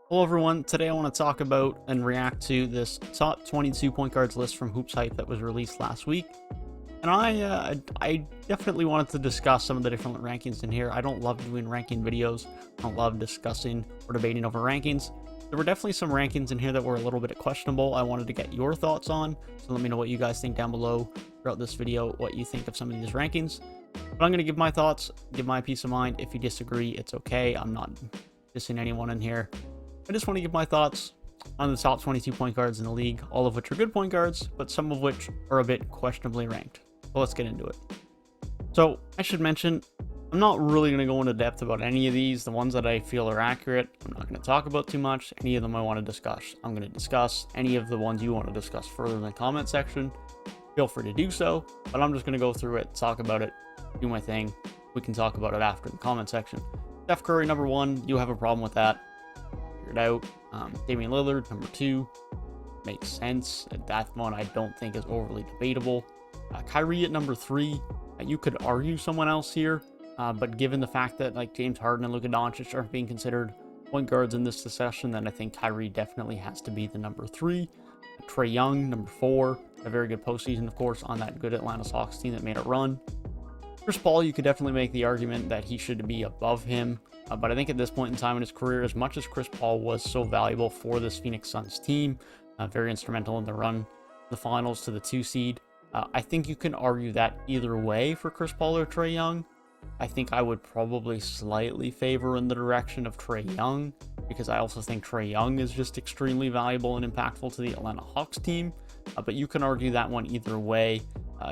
Hello everyone, today I want to talk about and react to this top 22 point guards list from Hoops Hype that was released last week. And I definitely wanted to discuss some of the different rankings in here. I don't love doing ranking videos. I don't love discussing or debating over rankings. There were definitely some rankings in here that were a little bit questionable. I wanted to get your thoughts on, so let me know what you guys think down below throughout this video, what you think of some of these rankings. But I'm going to give my thoughts, give my peace of mind. If you disagree, it's okay. I'm not dissing anyone in here. I just want to give my thoughts on the top 22 point guards in the league, all of which are good point guards, but some of which are a bit questionably ranked. So let's get into it. So I should mention, I'm not really going to go into depth about any of these. The ones that I feel are accurate, I'm not going to talk about too much. Any of them I want to discuss, I'm going to discuss. Any of the ones you want to discuss further in the comment section, feel free to do so. But I'm just going to go through it, talk about it, do my thing. We can talk about it after the comment section. Steph Curry, number 1, you have a problem with that. It out. Damian Lillard, number 2, makes sense. That one I don't think is overly debatable. Kyrie at number 3, you could argue someone else here, but given the fact that like James Harden and Luka Doncic aren't being considered point guards in this discussion, then I think Kyrie definitely has to be the number 3. Trae Young, number 4, a very good postseason, of course, on that good Atlanta Hawks team that made a run. Chris Paul, you could definitely make the argument that he should be above him. But I think at this point in time in his career, as much as Chris Paul was so valuable for this Phoenix Suns team, very instrumental in the run, the finals to the 2 seed, I think you can argue that either way for Chris Paul or Trae Young. I think I would probably slightly favor in the direction of Trae Young, because I also think Trae Young is just extremely valuable and impactful to the Atlanta Hawks team. But you can argue that one either way.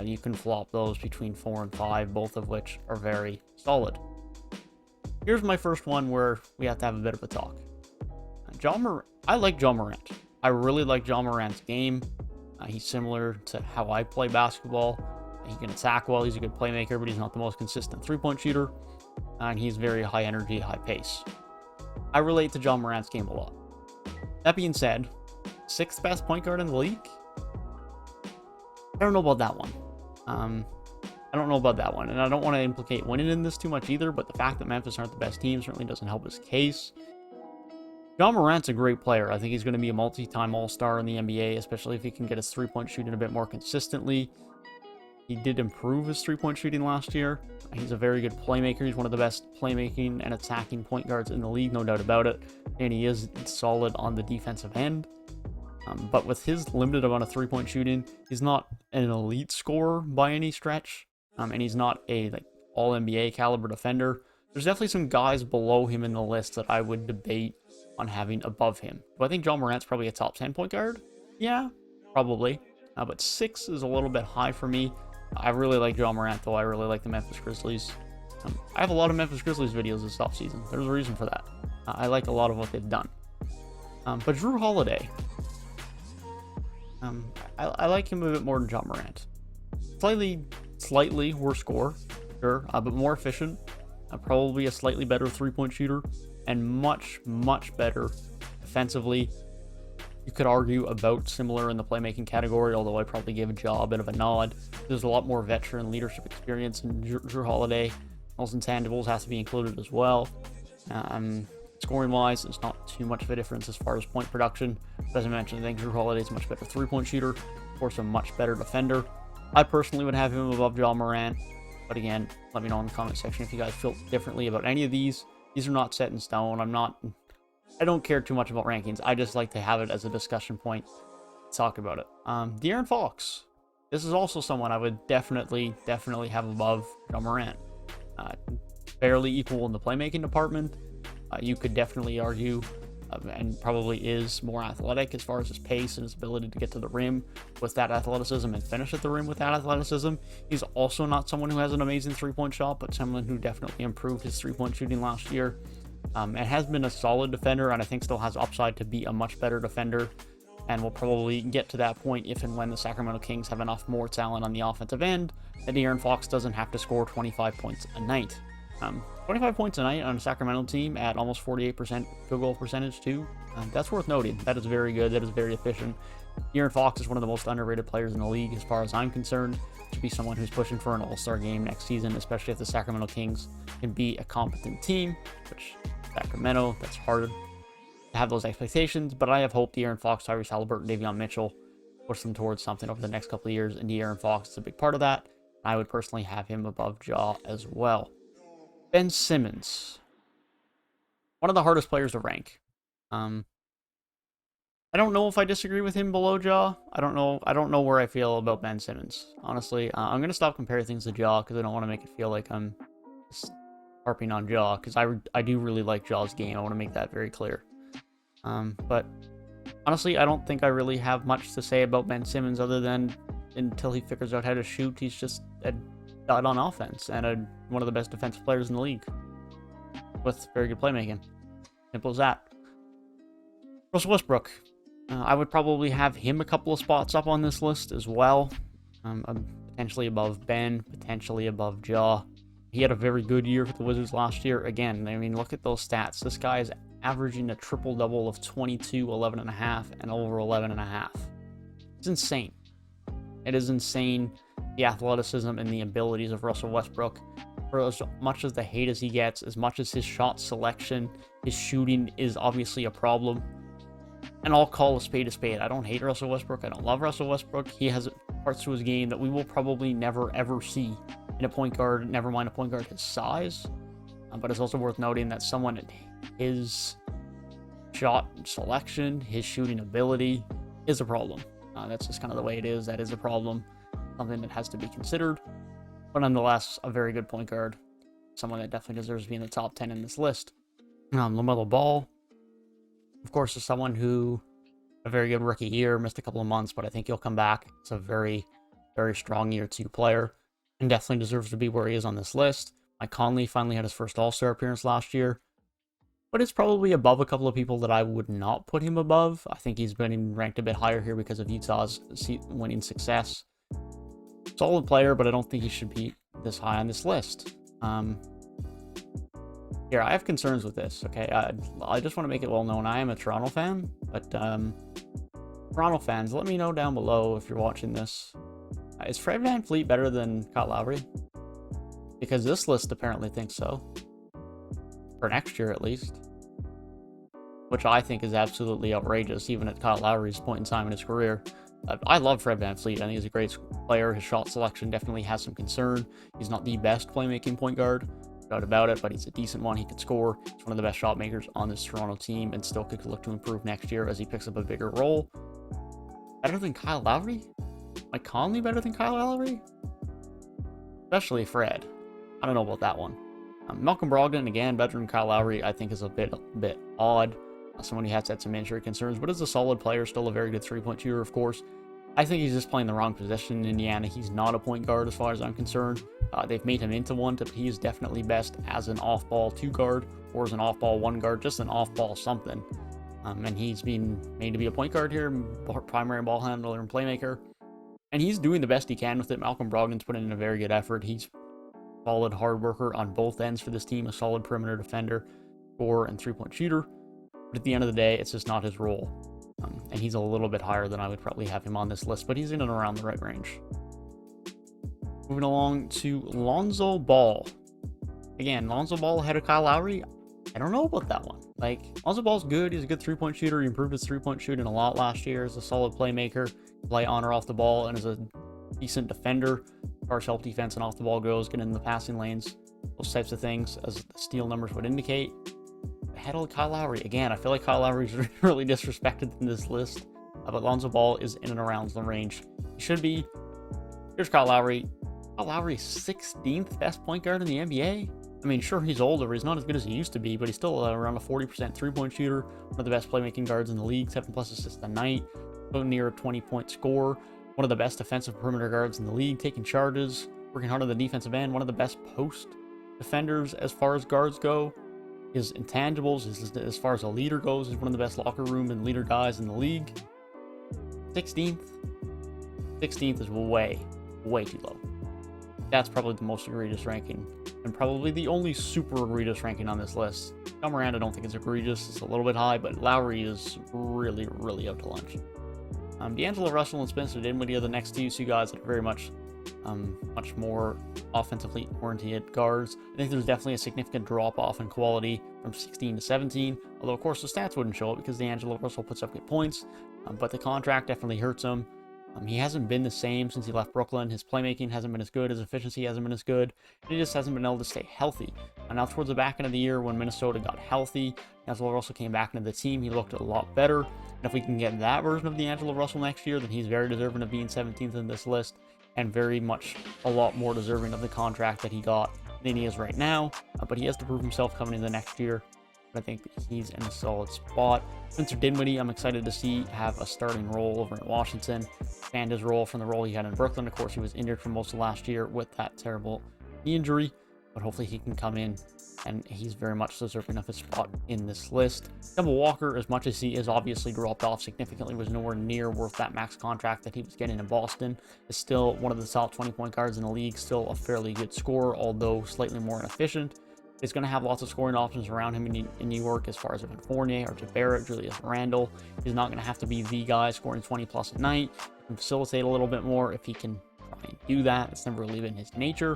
You can flop those between 4 and 5, both of which are very solid. Here's my first one where we have to have a bit of a talk. I like Ja Morant. I really like Ja Morant's game. He's similar to how I play basketball. He can attack well, he's a good playmaker, but he's not the most consistent three-point shooter. And he's very high energy, high pace. I relate to Ja Morant's game a lot. That being said, 6th best point guard in the league? I don't know about that one. And I don't want to implicate winning in this too much either, but the fact that Memphis aren't the best team certainly doesn't help his case. Ja Morant's a great player. I think he's going to be a multi-time All-Star in the NBA, especially if he can get his three-point shooting a bit more consistently. He did improve his three-point shooting last year. He's a very good playmaker. He's one of the best playmaking and attacking point guards in the league, no doubt about it. And he is solid on the defensive end. But with his limited amount of three-point shooting, he's not an elite scorer by any stretch. And he's not a all-NBA caliber defender. There's definitely some guys below him in the list that I would debate on having above him. Do I think Ja Morant's probably a top 10 point guard? Yeah, probably. But 6 is a little bit high for me. I really like Ja Morant, though. I really like the Memphis Grizzlies. I have a lot of Memphis Grizzlies videos this offseason. There's a reason for that. I like a lot of what they've done. But Jrue Holiday. I like him a bit more than Ja Morant. Slightly worse scorer, sure, but more efficient. Probably a slightly better three-point shooter, and much better defensively. You could argue about similar in the playmaking category, although I probably give Ja a bit of a nod. There's a lot more veteran leadership experience in Jrue Holiday. Those intangibles have to be included as well. Scoring-wise, it's not too much of a difference as far as point production. But as I mentioned, I think Jrue Holiday is a much better three-point shooter, of course, a much better defender. I personally would have him above Ja Morant, but again, let me know in the comment section if you guys feel differently about any of these. These are not set in stone. I don't care too much about rankings. I just like to have it as a discussion point to talk about it. De'Aaron Fox. This is also someone I would definitely have above Ja Morant. Fairly equal in the playmaking department. You could definitely argue, and probably is more athletic as far as his pace and his ability to get to the rim with that athleticism and finish at the rim with that athleticism. He's also not someone who has an amazing three-point shot, but someone who definitely improved his three-point shooting last year. And has been a solid defender, and I think still has upside to be a much better defender. And we'll probably get to that point if and when the Sacramento Kings have enough more talent on the offensive end that De'Aaron Fox doesn't have to score 25 points a night. 25 points a night on a Sacramento team at almost 48% field goal percentage too. That's worth noting. That is very good. That is very efficient. De'Aaron Fox is one of the most underrated players in the league as far as I'm concerned. To be someone who's pushing for an all-star game next season, especially if the Sacramento Kings can be a competent team, which Sacramento, that's hard have those expectations, but I have hope De'Aaron Fox, Tyrese Halliburton, Davion Mitchell push them towards something over the next couple of years, and De'Aaron Fox is a big part of that. I would personally have him above Ja as well. Ben Simmons, one of the hardest players to rank. I don't know if I disagree with him below Ja. I don't know where I feel about Ben Simmons, honestly. I'm going to stop comparing things to Ja because I don't want to make it feel like I'm just harping on Ja, because I do really like Ja's game. I want to make that very clear. But honestly, I don't think I really have much to say about Ben Simmons other than until he figures out how to shoot, he's just a dud on offense and one of the best defensive players in the league with very good playmaking. Simple as that. Russell Westbrook. I would probably have him a couple of spots up on this list as well. Potentially above Ben, potentially above Ja. He had a very good year for the Wizards last year. Again, I mean, look at those stats. This guy is averaging a triple-double of 22, 11.5, and over 11.5. It's insane. It is insane, the athleticism and the abilities of Russell Westbrook. For as much as the hate as he gets, as much as his shot selection, his shooting is obviously a problem. And I'll call a spade a spade. I don't hate Russell Westbrook. I don't love Russell Westbrook. He has parts to his game that we will probably never, ever see in a point guard, never mind a point guard his size. But it's also worth noting that someone at his shot selection, his shooting ability is a problem. That's just kind of the way it is. That is a problem. Something that has to be considered. But nonetheless, a very good point guard. Someone that definitely deserves to be in the top 10 in this list. LaMelo Ball, of course, is someone who a very good rookie year, missed a couple of months, but I think he'll come back. It's a very, very strong year 2 player and definitely deserves to be where he is on this list. Mike Conley finally had his first All-Star appearance last year, but it's probably above a couple of people that I would not put him above. I think he's been ranked a bit higher here because of Utah's winning success. Solid player, but I don't think he should be this high on this list. Here, I have concerns with this, okay? I just want to make it well known. I am a Toronto fan, but Toronto fans, let me know down below if you're watching this. Is Fred VanVleet better than Kyle Lowry? Because this list apparently thinks so. For next year, at least. Which I think is absolutely outrageous, even at Kyle Lowry's point in time in his career. I love Fred VanVleet. I think he's a great player. His shot selection definitely has some concern. He's not the best playmaking point guard, no doubt about it, but he's a decent one. He can score. He's one of the best shot makers on this Toronto team and still could look to improve next year as he picks up a bigger role. Better than Kyle Lowry? Mike Conley better than Kyle Lowry? Especially Fred. I don't know about that one. Malcolm Brogdon, again, better than Kyle Lowry, I think is a bit odd. Someone who has had some injury concerns, but is a solid player, still a very good three-point shooter, of course. I think he's just playing the wrong position in Indiana. He's not a point guard as far as I'm concerned. They've made him into one, but he is definitely best as an off-ball 2 guard or as an off-ball 1 guard, just an off-ball something. And he's been made to be a point guard here, primary ball handler and playmaker. And he's doing the best he can with it. Malcolm Brogdon's put in a very good effort. He's a solid hard worker on both ends for this team, a solid perimeter defender, scorer, and three-point shooter. But at the end of the day, it's just not his role. And he's a little bit higher than I would probably have him on this list, but he's in and around the right range. Moving along to Lonzo Ball. Again, Lonzo Ball ahead of Kyle Lowry. I don't know about that one. Like, Lonzo Ball's good. He's a good three-point shooter. He improved his three-point shooting a lot last year. He's a solid playmaker, play on or off the ball, and is a decent defender as far as help defense and off the ball goes, getting in the passing lanes, those types of things, as the steal numbers would indicate. Ahead of Kyle Lowry. Again, I feel like Kyle Lowry is really disrespected in this list, but Lonzo Ball is in and around the range he should be. Here's Kyle Lowry. Kyle Lowry's 16th best point guard in the NBA. I mean, sure, he's older. He's not as good as he used to be, but he's still around a 40% three-point shooter. One of the best playmaking guards in the league. 7+ assists a night. Near a 20-point score. One of the best defensive perimeter guards in the league. Taking charges. Working hard on the defensive end. One of the best post defenders as far as guards go. His intangibles, as far as a leader goes, is one of the best locker room and leader guys in the league. 16th. 16th is way, way too low. That's probably the most egregious ranking, and probably the only super egregious ranking on this list. Ja Morant, I don't think it's egregious. It's a little bit high, but Lowry is really, really out to lunch. D'Angelo Russell and Spencer Dinwiddie are the next two guys that are very much much more offensively oriented guards. I think there's definitely a significant drop off in quality from 16 to 17, although of course the stats wouldn't show it because D'Angelo Russell puts up good points, but the contract definitely hurts him. He hasn't been the same since he left Brooklyn. His playmaking hasn't been as good, his efficiency hasn't been as good, and he just hasn't been able to stay healthy. And now towards the back end of the year when Minnesota got healthy, D'Angelo Russell came back into the team, he looked a lot better. And if we can get that version of D'Angelo Russell next year, then he's very deserving of being 17th in this list, and very much a lot more deserving of the contract that he got than he is right now. But he has to prove himself coming into next year. I think he's in a solid spot. Spencer Dinwiddie, I'm excited to see have a starting role over in Washington. Expand his role from the role he had in Brooklyn. Of course, he was injured for most of last year with that terrible knee injury, but hopefully he can come in, and he's very much deserving of his spot in this list. Kemba Walker, as much as he is obviously dropped off significantly, was nowhere near worth that max contract that he was getting in Boston. Is still one of the top 20 point guards in the league, still a fairly good scorer, although slightly more inefficient. He's going to have lots of scoring options around him in New York as far as Evan Fournier, RJ Barrett, Julius Randle. He's not going to have to be the guy scoring 20 plus a night. He can facilitate a little bit more if he can try and do that. It's never really been his nature,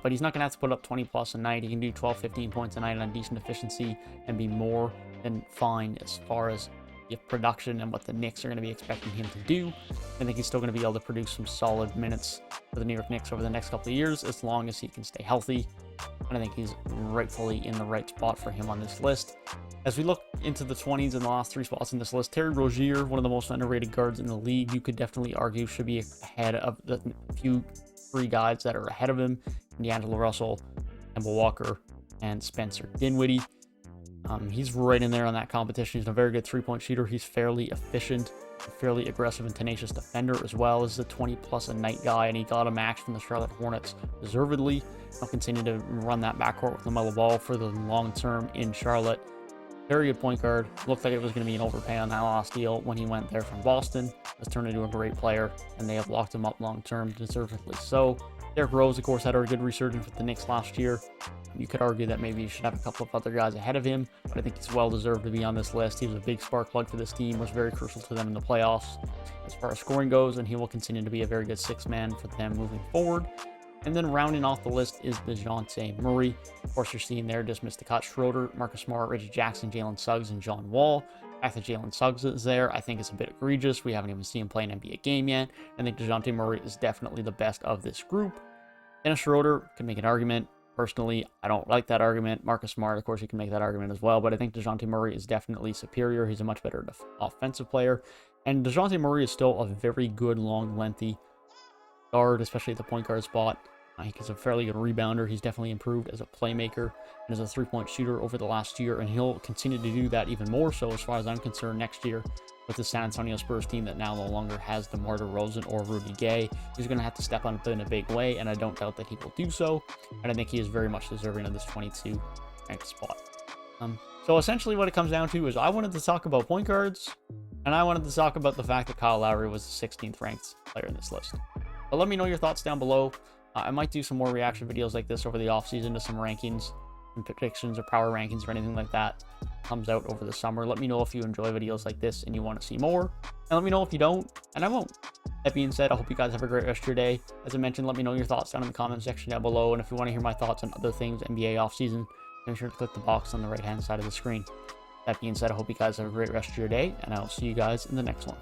but he's not going to have to put up 20 plus a night. He can do 12, 15 points a night on decent efficiency and be more than fine as far as the production and what the Knicks are going to be expecting him to do. I think he's still going to be able to produce some solid minutes for the New York Knicks over the next couple of years as long as he can stay healthy. And I think he's rightfully in the right spot for him on this list. As we look into the 20s and the last 3 spots in this list, Terry Rozier, one of the most underrated guards in the league, you could definitely argue should be ahead of the few 3 guys that are ahead of him: D'Angelo Russell, Kemba Walker, and Spencer Dinwiddie. He's right in there on that competition. He's a very good 3-point shooter. He's fairly efficient, a fairly aggressive and tenacious defender, as well as a 20 plus a night guy, and he got a max from the Charlotte Hornets deservedly. I'll continue to run that backcourt with LaMelo Ball for the long term in Charlotte. Very good point guard. Looked like it was going to be an overpay on that last deal when he went there from Boston. Has turned into a great player, and they have locked him up long term, deservedly so. Derrick Rose, of course, had a good resurgence with the Knicks last year. You could argue that maybe you should have a couple of other guys ahead of him, but I think he's well deserved to be on this list. He was a big spark plug for this team, was very crucial to them in the playoffs as far as scoring goes, and he will continue to be a very good 6th man for them moving forward. And then rounding off the list is DeJounte Murray. Of course, you're seeing there just missed the cut. Schroeder, Marcus Smart, Reggie Jackson, Jalen Suggs, and John Wall. The fact that Jalen Suggs is there, I think, is a bit egregious. We haven't even seen him play an NBA game yet. I think DeJounte Murray is definitely the best of this group. Dennis Schroeder can make an argument. Personally, I don't like that argument. Marcus Smart, of course, you can make that argument as well, but I think DeJounte Murray is definitely superior. He's a much better offensive player, and DeJounte Murray is still a very good, long, lengthy guard, especially at the point guard spot. He's a fairly good rebounder. He's definitely improved as a playmaker and as a 3-point shooter over the last year, and he'll continue to do that even more so as far as I'm concerned next year with the San Antonio Spurs team that now no longer has DeMar DeRozan or Rudy Gay. He's going to have to step up in a big way, and I don't doubt that he will do so, and I think he is very much deserving of this 22 ranked spot. So essentially what it comes down to is I wanted to talk about point guards, and I wanted to talk about the fact that Kyle Lowry was the 16th ranked player in this list. But let me know your thoughts down below. I might do some more reaction videos like this over the offseason to some rankings and predictions or power rankings or anything like that comes out over the summer. Let me know if you enjoy videos like this and you want to see more, and let me know if you don't, and I won't. That being said, I hope you guys have a great rest of your day. As I mentioned, let me know your thoughts down in the comment section down below, and if you want to hear my thoughts on other things NBA offseason, make sure to click the box on the right hand side of the screen. That being said, I hope you guys have a great rest of your day, and I'll see you guys in the next one.